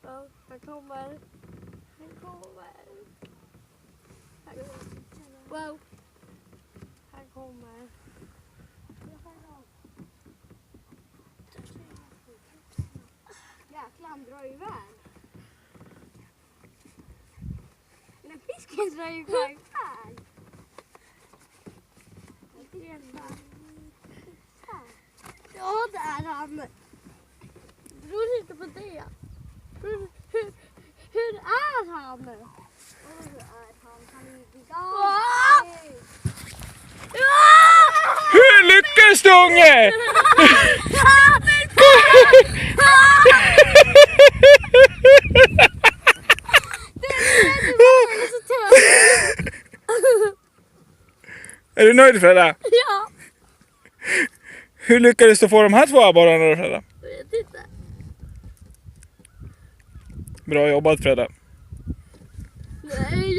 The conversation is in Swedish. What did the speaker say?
Ja, han kommer. Wow. Han kommer. Jäklar, han drar iväg. Den här fisken drar iväg. Ja, det är han. Beror inte på det. Hur är han? Han är gigantisk. Hur lyckas du, unge? Är du nöjd, Fredda? Ja. Hur lyckades du få de här två abborrarna då, Fredda? Jag vet inte. Bra jobbat, Fredda. Nej,